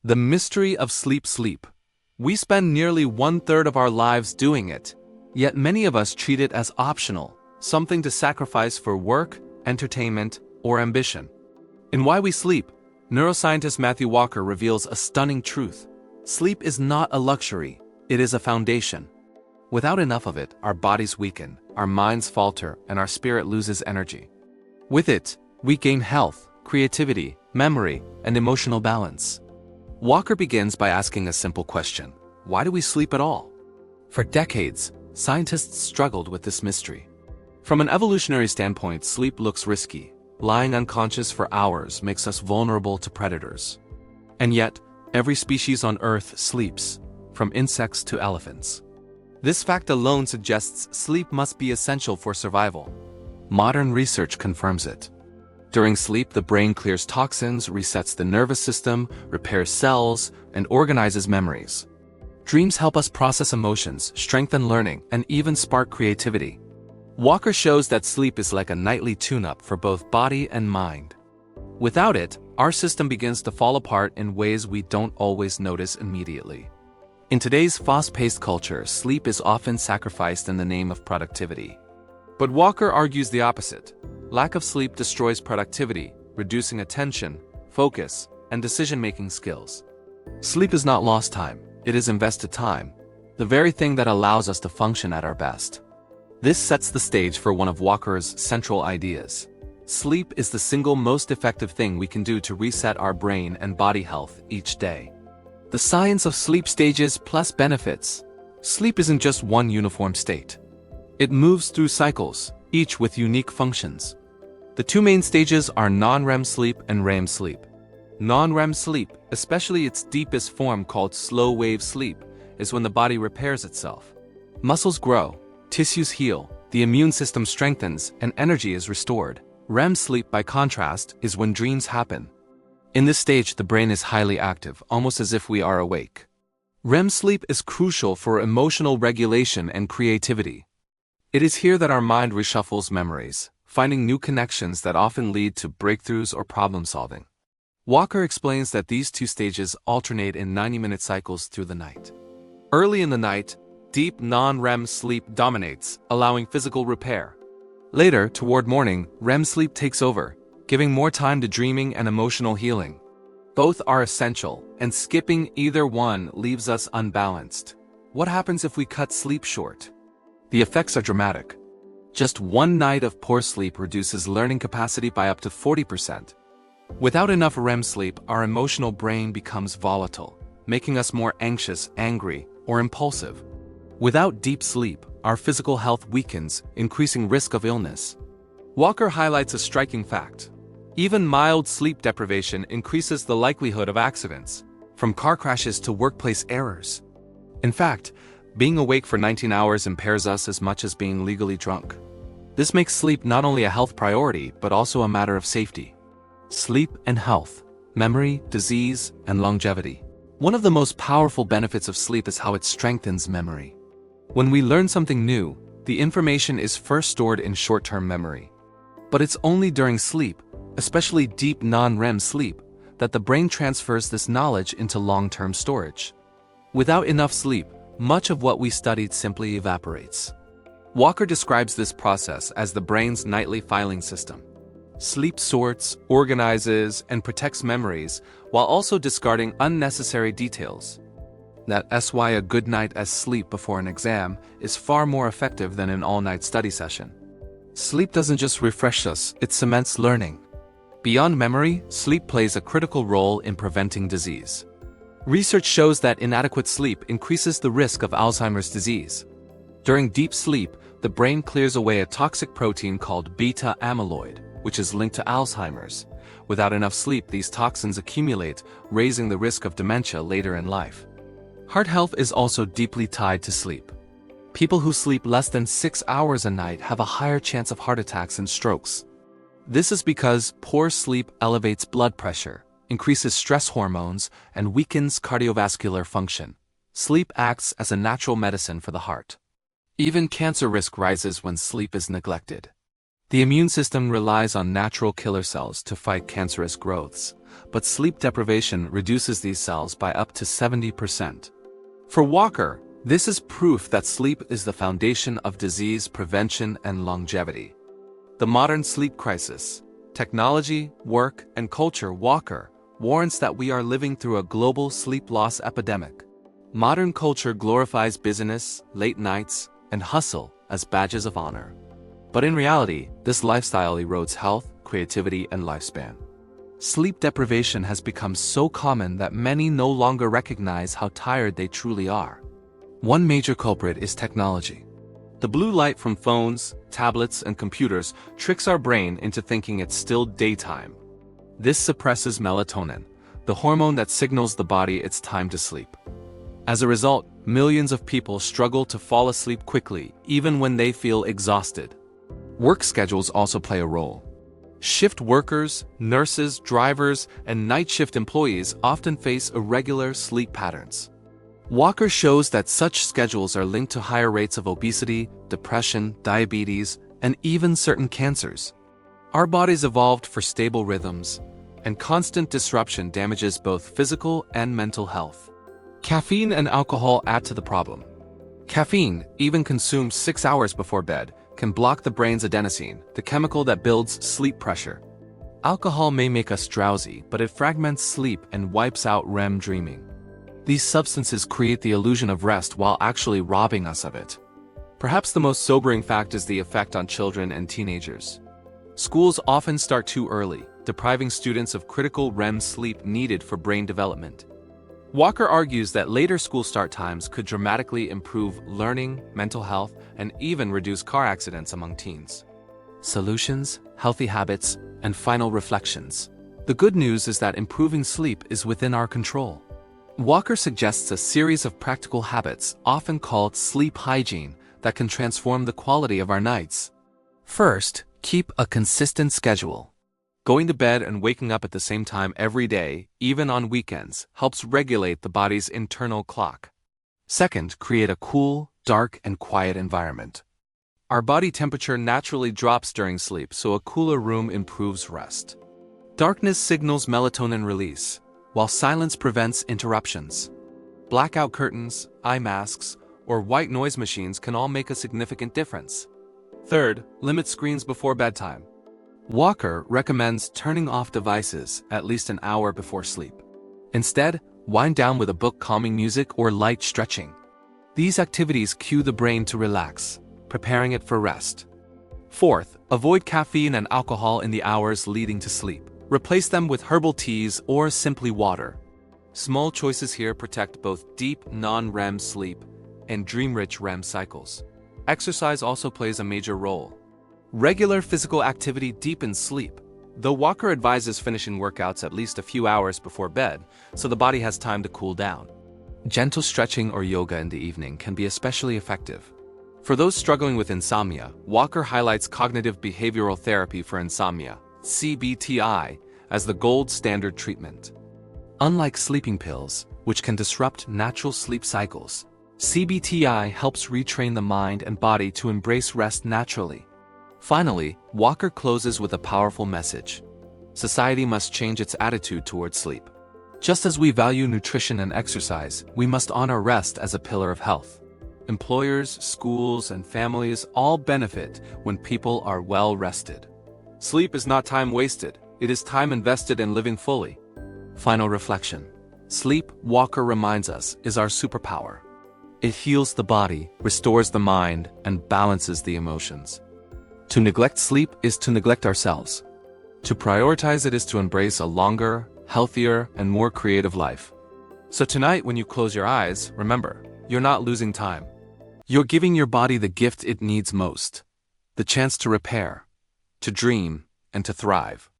The mystery of sleep. We spend nearly 1/3 of our lives doing it, yet many of us treat it as optional, something to sacrifice for work, entertainment, or ambition. In Why We Sleep, neuroscientist Matthew Walker reveals a stunning truth. Sleep is not a luxury, it is a foundation. Without enough of it, our bodies weaken, our minds falter, and our spirit loses energy. With it, we gain health, creativity, memory, and emotional balance. Walker begins by asking a simple question: why do we sleep at all? For decades, scientists struggled with this mystery. From an evolutionary standpoint, sleep looks risky. Lying unconscious for hours makes us vulnerable to predators. And yet, every species on Earth sleeps, from insects to elephants. This fact alone suggests sleep must be essential for survival. Modern research confirms it. During sleep, the brain clears toxins, resets the nervous system, repairs cells, and organizes memories. Dreams help us process emotions, strengthen learning, and even spark creativity. Walker shows that sleep is like a nightly tune-up for both body and mind. Without it, our system begins to fall apart in ways we don't always notice immediately. In today's fast-paced culture, sleep is often sacrificed in the name of productivity. But Walker argues the opposite. Lack of sleep destroys productivity, reducing attention, focus, and decision-making skills. Sleep is not lost time, it is invested time, the very thing that allows us to function at our best. This sets the stage for one of Walker's central ideas. Sleep is the single most effective thing we can do to reset our brain and body health each day. The science of sleep stages plus benefits. Sleep isn't just one uniform state. It moves through cycles, each with unique functions. The two main stages are non-REM sleep and REM sleep. Non-REM sleep, especially its deepest form called slow-wave sleep, is when the body repairs itself. Muscles grow, tissues heal, the immune system strengthens, and energy is restored. REM sleep, by contrast, is when dreams happen. In this stage, the brain is highly active, almost as if we are awake. REM sleep is crucial for emotional regulation and creativity. It is here that our mind reshuffles memories, finding new connections that often lead to breakthroughs or problem-solving. Walker explains that these two stages alternate in 90-minute cycles through the night. Early in the night, deep non-REM sleep dominates, allowing physical repair. Later, toward morning, REM sleep takes over, giving more time to dreaming and emotional healing. Both are essential, and skipping either one leaves us unbalanced. What happens if we cut sleep short? The effects are dramatic. Just one night of poor sleep reduces learning capacity by up to 40%. Without enough REM sleep, our emotional brain becomes volatile, making us more anxious, angry, or impulsive. Without deep sleep, our physical health weakens, increasing risk of illness. Walker highlights a striking fact. Even mild sleep deprivation increases the likelihood of accidents, from car crashes to workplace errors. In fact, being awake for 19 hours impairs us as much as being legally drunk. This makes sleep not only a health priority, but also a matter of safety. Sleep and health, memory, disease, and longevity. One of the most powerful benefits of sleep is how it strengthens memory. When we learn something new, the information is first stored in short-term memory. But it's only during sleep, especially deep non-REM sleep, that the brain transfers this knowledge into long-term storage. Without enough sleep, much of what we studied simply evaporates. Walker describes this process as the brain's nightly filing system. Sleep sorts, organizes, and protects memories, while also discarding unnecessary details. That's why a good night as sleep before an exam is far more effective than an all-night study session. Sleep doesn't just refresh us, it cements learning. Beyond memory, sleep plays a critical role in preventing disease. Research shows that inadequate sleep increases the risk of Alzheimer's disease. During deep sleep, the brain clears away a toxic protein called beta amyloid, which is linked to Alzheimer's. Without enough sleep, these toxins accumulate, raising the risk of dementia later in life. Heart health is also deeply tied to sleep. People who sleep less than 6 hours a night have a higher chance of heart attacks and strokes. This is because poor sleep elevates blood pressure, increases stress hormones, and weakens cardiovascular function. Sleep acts as a natural medicine for the heart. Even cancer risk rises when sleep is neglected. The immune system relies on natural killer cells to fight cancerous growths, but sleep deprivation reduces these cells by up to 70%. For Walker, this is proof that sleep is the foundation of disease prevention and longevity. The modern sleep crisis, technology, work, and culture. Walker warns that we are living through a global sleep loss epidemic. Modern culture glorifies busyness, late nights, and hustle as badges of honor. But in reality, this lifestyle erodes health, creativity, and lifespan. Sleep deprivation has become so common that many no longer recognize how tired they truly are. One major culprit is technology. The blue light from phones, tablets, and computers tricks our brain into thinking it's still daytime. This suppresses melatonin, the hormone that signals the body it's time to sleep. As a result, millions of people struggle to fall asleep quickly, even when they feel exhausted. Work schedules also play a role. Shift workers, nurses, drivers, and night shift employees often face irregular sleep patterns. Walker shows that such schedules are linked to higher rates of obesity, depression, diabetes, and even certain cancers. Our bodies evolved for stable rhythms, and constant disruption damages both physical and mental health. Caffeine and alcohol add to the problem. Caffeine, even consumed 6 hours before bed, can block the brain's adenosine, the chemical that builds sleep pressure. Alcohol may make us drowsy, but it fragments sleep and wipes out REM dreaming. These substances create the illusion of rest while actually robbing us of it. Perhaps the most sobering fact is the effect on children and teenagers. Schools often start too early, depriving students of critical REM sleep needed for brain development. Walker argues that later school start times could dramatically improve learning, mental health, and even reduce car accidents among teens. Solutions, healthy habits, and final reflections. The good news is that improving sleep is within our control. Walker suggests a series of practical habits, often called sleep hygiene, that can transform the quality of our nights. First, keep a consistent schedule. Going to bed and waking up at the same time every day, even on weekends, helps regulate the body's internal clock. Second, create a cool, dark, and quiet environment. Our body temperature naturally drops during sleep, so a cooler room improves rest. Darkness signals melatonin release, while silence prevents interruptions. Blackout curtains, eye masks, or white noise machines can all make a significant difference. Third, limit screens before bedtime. Walker recommends turning off devices at least an hour before sleep. Instead, wind down with a book, calming music, or light stretching. These activities cue the brain to relax, preparing it for rest. Fourth, avoid caffeine and alcohol in the hours leading to sleep. Replace them with herbal teas or simply water. Small choices here protect both deep non-REM sleep and dream-rich REM cycles. Exercise also plays a major role. Regular physical activity deepens sleep, though Walker advises finishing workouts at least a few hours before bed so the body has time to cool down. Gentle stretching or yoga in the evening can be especially effective. For those struggling with insomnia, Walker highlights cognitive behavioral therapy for insomnia, CBTI, as the gold standard treatment. Unlike sleeping pills, which can disrupt natural sleep cycles, CBTI helps retrain the mind and body to embrace rest naturally. Finally, Walker closes with a powerful message. Society must change its attitude towards sleep. Just as we value nutrition and exercise, we must honor rest as a pillar of health. Employers, schools, and families all benefit when people are well rested. Sleep is not time wasted, it is time invested in living fully. Final reflection. Sleep, Walker reminds us, is our superpower. It heals the body, restores the mind, and balances the emotions. To neglect sleep is to neglect ourselves. To prioritize it is to embrace a longer, healthier, and more creative life. So tonight, when you close your eyes, remember, you're not losing time. You're giving your body the gift it needs most. The chance to repair, to dream, and to thrive.